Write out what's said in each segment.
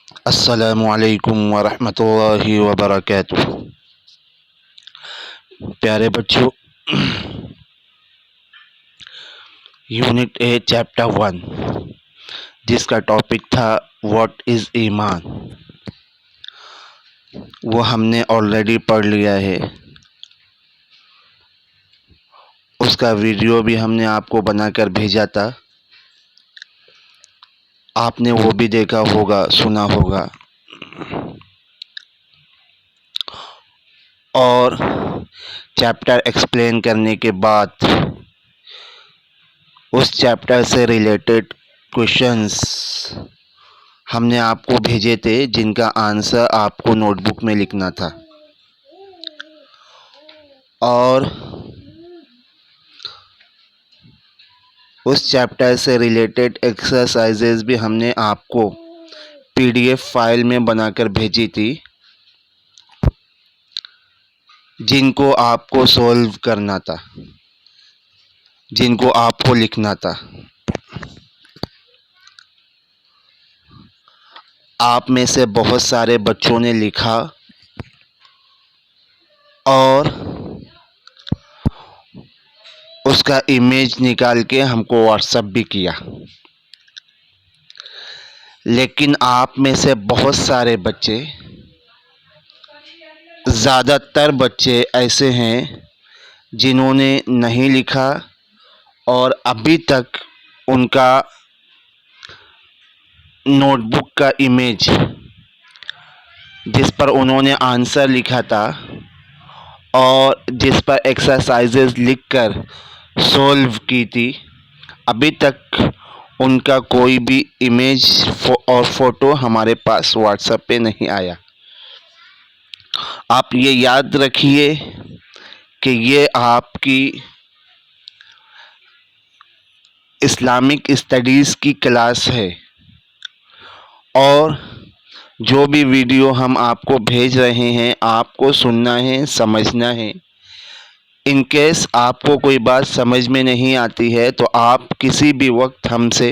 अस्सलामुअलैकुम वरहमतुल्लाहि वबरकातुह। प्यारे बच्चों, यूनिट ए चैप्टर 1 जिसका टॉपिक था व्हाट इज़ ईमान, वो हमने ऑलरेडी पढ़ लिया है। उसका वीडियो भी हमने आपको बनाकर भेजा था, आपने वो भी देखा होगा, सुना होगा। और चैप्टर एक्सप्लेन करने के बाद उस चैप्टर से रिलेटेड क्वेश्चंस हमने आपको भेजे थे, जिनका आंसर आपको नोटबुक में लिखना था। और उस चैप्टर से रिलेटेड एक्सरसाइजेज भी हमने आपको पीडीएफ फाइल में बनाकर भेजी थी, जिनको आपको सॉल्व करना था, जिनको आपको लिखना था। आप में से बहुत सारे बच्चों ने लिखा और उसका इमेज निकाल के हमको व्हाट्सएप भी किया। लेकिन आप में से बहुत सारे बच्चे, ज़्यादातर बच्चे ऐसे हैं जिन्होंने नहीं लिखा और अभी तक उनका नोटबुक का इमेज जिस पर उन्होंने आंसर लिखा था और जिस पर एक्सरसाइजेज लिखकर सॉल्व की थी, अभी तक उनका कोई भी इमेज और फ़ोटो हमारे पास व्हाट्सएप पे नहीं आया। आप ये याद रखिए कि ये आपकी इस्लामिक स्टडीज़ की क्लास है और जो भी वीडियो हम आपको भेज रहे हैं आपको सुनना है, समझना है। इन केस आपको कोई बात समझ में नहीं आती है तो आप किसी भी वक्त हमसे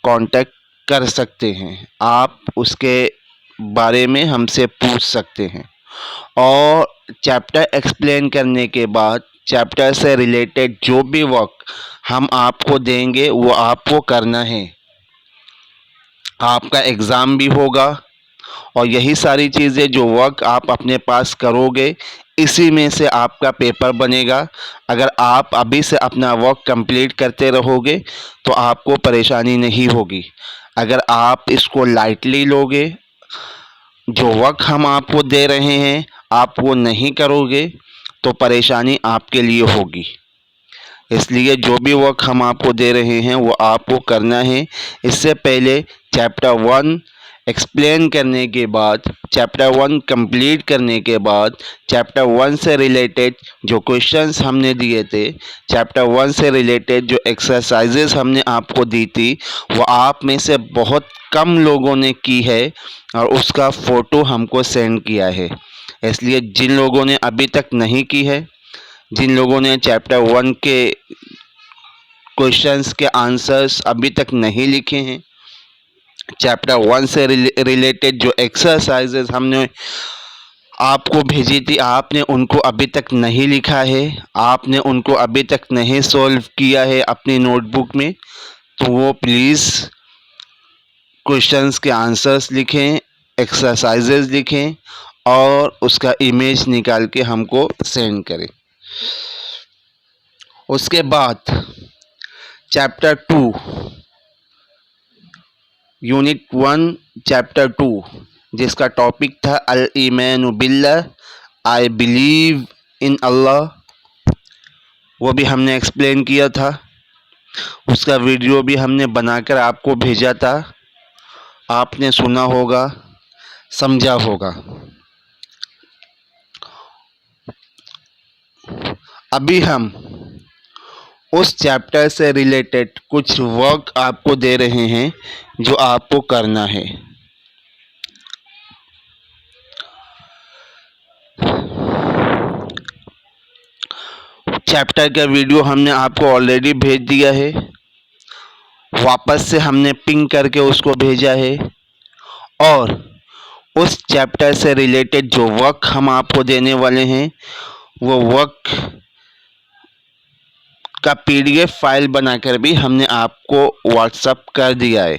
कांटेक्ट कर सकते हैं, आप उसके बारे में हमसे पूछ सकते हैं। और चैप्टर एक्सप्लेन करने के बाद चैप्टर से रिलेटेड जो भी वर्क हम आपको देंगे वो आपको करना है। आपका एग्ज़ाम भी होगा और यही सारी चीज़ें जो वर्क आप अपने पास करोगे, इसी में से आपका पेपर बनेगा। अगर आप अभी से अपना वर्क कंप्लीट करते रहोगे तो आपको परेशानी नहीं होगी। अगर आप इसको लाइटली लोगे, जो वर्क हम आपको दे रहे हैं आप वो नहीं करोगे तो परेशानी आपके लिए होगी। इसलिए जो भी वर्क हम आपको दे रहे हैं वो आपको करना है। इससे पहले चैप्टर 1 एक्सप्लेन करने के बाद, चैप्टर 1 कंप्लीट करने के बाद, चैप्टर 1 से रिलेटेड जो क्वेश्चंस हमने दिए थे, चैप्टर 1 से रिलेटेड जो एक्सरसाइजेस हमने आपको दी थी, वो आप में से बहुत कम लोगों ने की है और उसका फ़ोटो हमको सेंड किया है। इसलिए जिन लोगों ने अभी तक नहीं की है, जिन लोगों ने चैप्टर 1 के क्वेश्चंस के आंसर्स अभी तक नहीं लिखे हैं, चैप्टर 1 से रिलेटेड जो एक्सरसाइजेज हमने आपको भेजी थी, आपने उनको अभी तक नहीं लिखा है, आपने उनको अभी तक नहीं सॉल्व किया है अपनी नोटबुक में, तो वो प्लीज़ क्वेश्चंस के आंसर्स लिखें, एक्सरसाइजेज लिखें और उसका इमेज निकाल के हमको सेंड करें। उसके बाद चैप्टर 2 यूनिट 1 चैप्टर 2 जिसका टॉपिक था अल ईमान बिल्लाह, आई बिलीव इन अल्लाह, वो भी हमने एक्सप्लेन किया था। उसका वीडियो भी हमने बनाकर आपको भेजा था, आपने सुना होगा, समझा होगा। अभी हम उस चैप्टर से रिलेटेड कुछ वर्क आपको दे रहे हैं जो आपको करना है। चैप्टर का वीडियो हमने आपको ऑलरेडी भेज दिया है, वापस से हमने पिंग करके उसको भेजा है और उस चैप्टर से रिलेटेड जो वर्क हम आपको देने वाले हैं वो वर्क का पीडीएफ फाइल बनाकर भी हमने आपको व्हाट्सएप कर दिया है।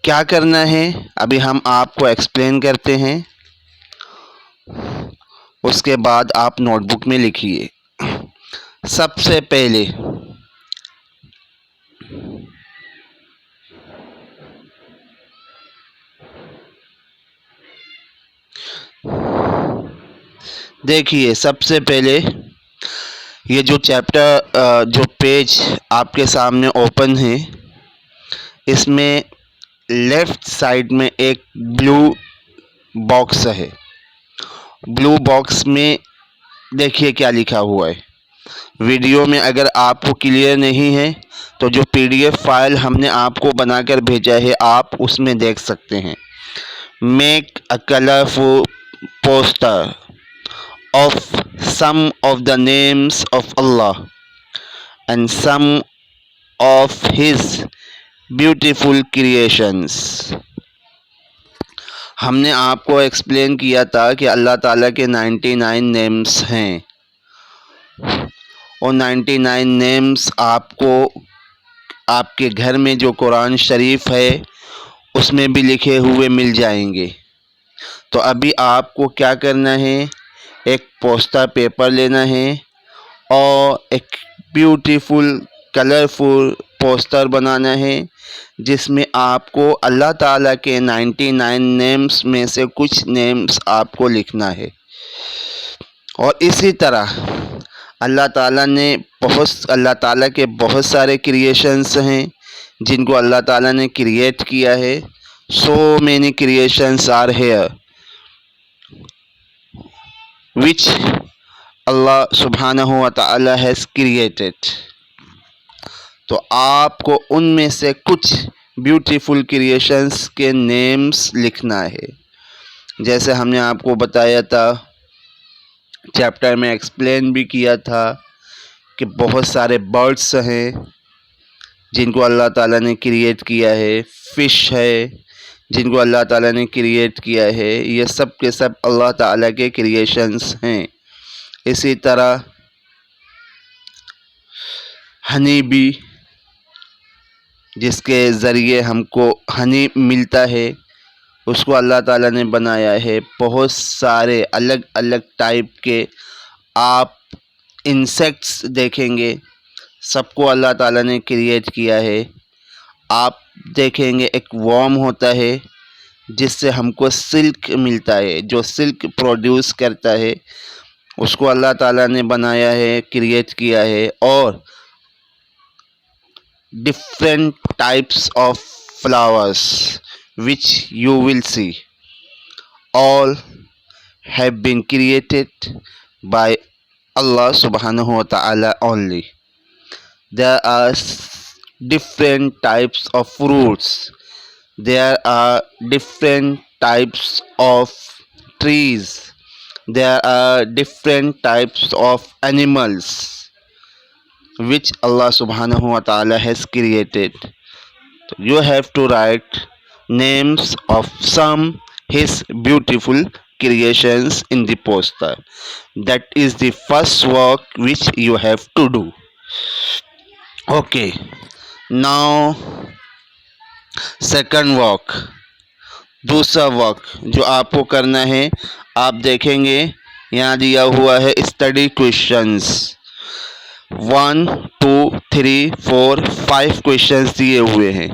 क्या करना है अभी हम आपको एक्सप्लेन करते हैं, उसके बाद आप नोटबुक में लिखिए। सबसे पहले देखिए, सबसे पहले ये जो चैप्टर जो पेज आपके सामने ओपन है, इसमें लेफ्ट साइड में एक ब्लू बॉक्स है। ब्लू बॉक्स में देखिए क्या लिखा हुआ है। वीडियो में अगर आपको क्लियर नहीं है तो जो पीडीएफ फाइल हमने आपको बनाकर भेजा है आप उसमें देख सकते हैं। Make a colourful poster of some of the names of Allah and some of His beautiful creations। हमने आपको एक्सप्लेन किया था कि अल्लाह ताला के 99 नेम्स हैं और 99 नेम्स आपको आपके घर में जो कुरान शरीफ है उसमें भी लिखे हुए मिल जाएंगे। तो अभी आपको क्या करना है, एक पोस्टर पेपर लेना है और एक ब्यूटीफुल कलरफुल पोस्टर बनाना है जिसमें आपको अल्लाह ताला के 99 नेम्स में से कुछ नेम्स आपको लिखना है। और इसी तरह अल्लाह ताला के बहुत सारे क्रिएशंस हैं जिनको अल्लाह ताला ने क्रिएट किया है। So many creations are here which Allah subhanahu wa ta'ala has created। तो आपको उनमें से कुछ ब्यूटीफुल क्रिएशंस के नेम्स लिखना है। जैसे हमने आपको बताया था, चैप्टर में एक्सप्लेन भी किया था कि बहुत सारे बर्ड्स हैं जिनको अल्लाह ताला ने क्रिएट किया है, फ़िश है जिनको अल्लाह ताला ने क्रिएट किया है। ये सब के सब अल्लाह ताला के क्रिएशंस हैं। इसी तरह हनी बी, जिसके ज़रिए हमको हनी मिलता है, उसको अल्लाह ताला ने बनाया है। बहुत सारे अलग अलग टाइप के आप इंसेक्ट्स देखेंगे, सबको अल्लाह ताला ने क्रिएट किया है। आप देखेंगे एक वर्म होता है जिससे हमको सिल्क मिलता है, जो सिल्क प्रोड्यूस करता है, उसको अल्लाह ताला ने बनाया है, क्रिएट किया है। और different types of flowers which you will see all have been created by Allah subhanahu wa ta'ala only। There are different types of fruits, there are different types of trees, there are different types of animals which Allah subhanahu wa ta'ala has created। So you have to write names of some his beautiful creations in the poster। That is the first work which you have to do। Okay, now second work, दूसरा work जो आपको करना है, आप देखेंगे यहाँ दिया हुआ है स्टडी क्वेश्चंस। 1 2 3 4 5 क्वेश्चंस दिए हुए हैं।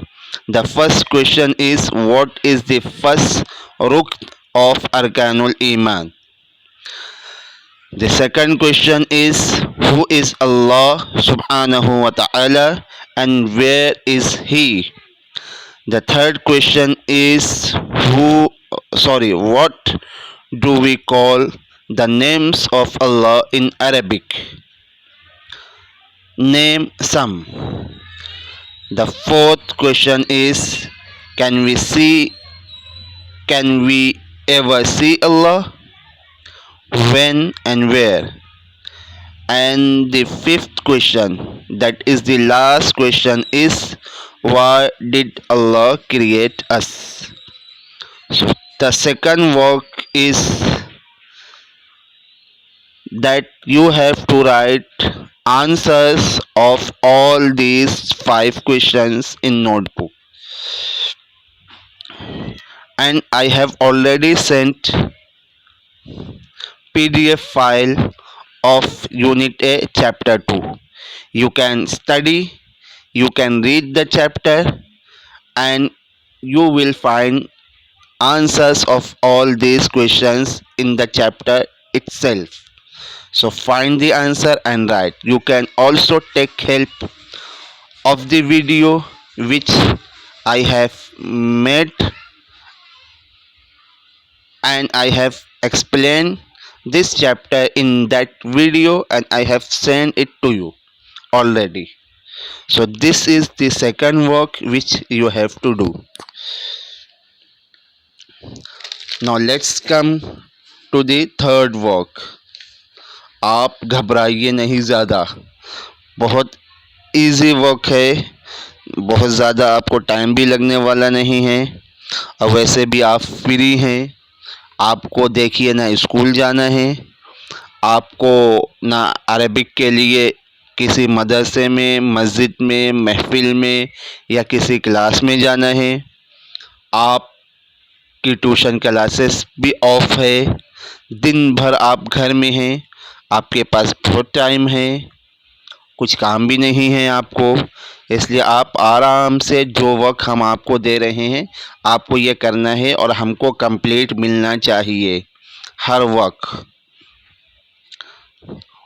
The first question is what is the first रुकन ऑफ अरकानुल ईमान। The second question is who is Allah सुब्हानहू व तआला and where is he. The third question is what do we call the names of Allah in Arabic? Name some। The fourth question is can we ever see Allah? When and where? And the fifth question, that is the last question, is why did Allah create us? So the second work is that you have to write answers of all these five questions in notebook, and I have already sent PDF file of unit A chapter 2. You can study, you can read the chapter, and you will find answers of all these questions in the chapter itself. So find the answer and write. You can also take help of the video which I have made, and I have explained this chapter in that video, and I have sent it to you already. So this is the second work which you have to do. Now let's come to the third work. आप घबराइए नहीं ज़्यादा, बहुत easy work है, बहुत ज़्यादा आपको time भी लगने वाला नहीं है, और वैसे भी आप फ्री हैं, आपको देखिए ना स्कूल जाना है, आपको ना अरबिक के लिए किसी मदरसे में, मस्जिद में, महफिल में या किसी क्लास में जाना है, आपकी ट्यूशन क्लासेस भी ऑफ है, दिन भर आप घर में हैं, आपके पास बहुत टाइम है, कुछ काम भी नहीं है आपको, इसलिए आप आराम से जो वर्क हम आपको दे रहे हैं आपको ये करना है और हमको कंप्लीट मिलना चाहिए her work.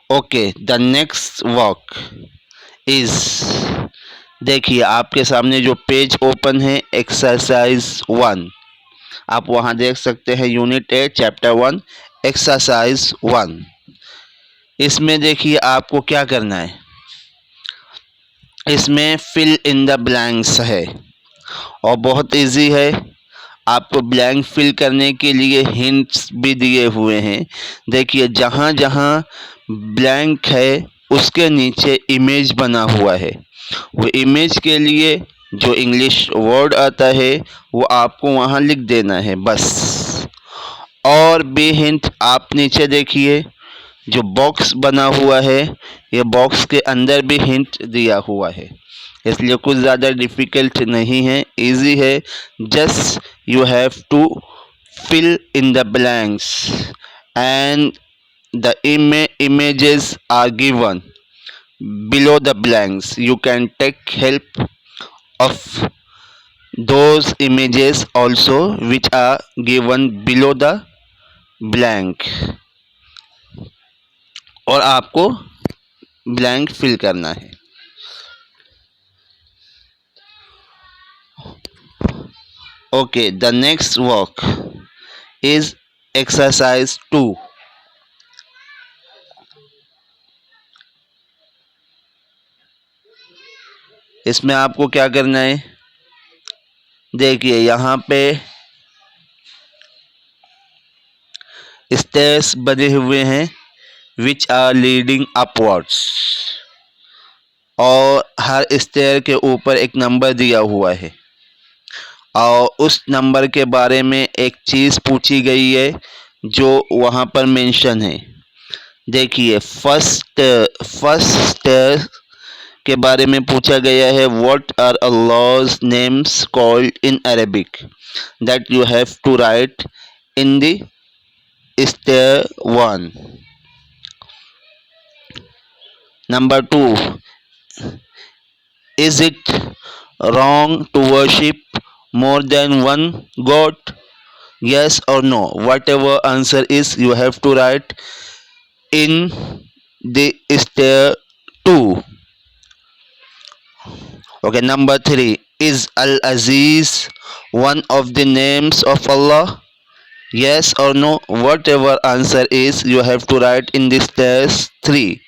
Okay, the next work is, देखिए आपके सामने जो पेज ओपन है एक्सरसाइज 1, आप वहाँ देख सकते हैं यूनिट ए चैप्टर 1 एक्सरसाइज 1. इसमें देखिए आपको क्या करना है, इसमें फिल इन द ब्लैंक्स है और बहुत इजी है. आपको ब्लैंक फिल करने के लिए हिंट्स भी दिए हुए हैं. देखिए जहाँ जहाँ ब्लैंक है उसके नीचे इमेज बना हुआ है, वो इमेज के लिए जो इंग्लिश वर्ड आता है वो आपको वहाँ लिख देना है बस. और भी हिंट आप नीचे देखिए, जो बॉक्स बना हुआ है ये बॉक्स के अंदर भी हिंट दिया हुआ है, इसलिए कुछ ज़्यादा डिफ़िकल्ट नहीं है, इजी है. Just you have to fill in the blanks and the images are given below the blanks. You can take help of those images also which are given below the blank, और आपको blank fill करना है. Okay, the next work is exercise 2. इसमें आपको क्या करना है, देखिए यहाँ पे स्टेयर्स बने हुए हैं विच आर लीडिंग अपवर्ड्स, और हर स्टेयर के ऊपर एक नंबर दिया हुआ है और उस नंबर के बारे में एक चीज़ पूछी गई है जो वहाँ पर मेंशन है. देखिए फर्स्ट स्टेयर के बारे में पूछा गया है, what are Allah's names called in Arabic, that you have to write in the stair 1. Number 2, is it wrong to worship more than one God? Yes or no? Whatever answer is, you have to write in the stair 2. Okay, number 3, is Al-Aziz one of the names of Allah? Yes or no? Whatever answer is, you have to write in the stairs 3.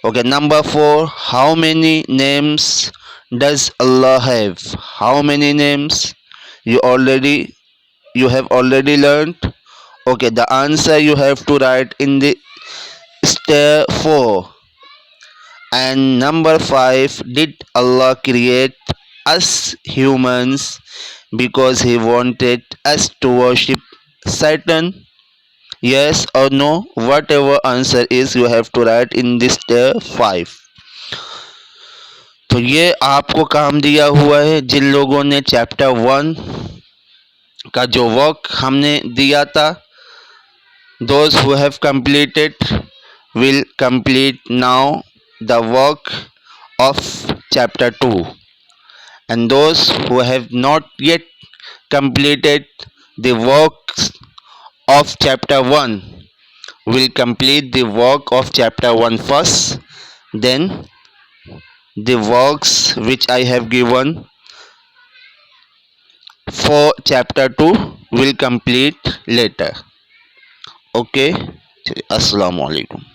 Okay, number 4, how many names does Allah have? How many names? You have already learned. Okay, the answer you have to write in the step 4. And number 5, did Allah create us humans because He wanted us to worship Satan? Yes or no? Whatever answer is, you have to write in this step 5. तो ये आपको काम दिया हुआ है जिन लोगों ने chapter 1 का जो वर्क हमने दिया था. Those who have completed will complete now the work of chapter 2, and those who have not yet completed the works of chapter 1 will complete the work of chapter 1 first, then the works which I have given for chapter 2 will complete later. Okay, assalamu alaikum.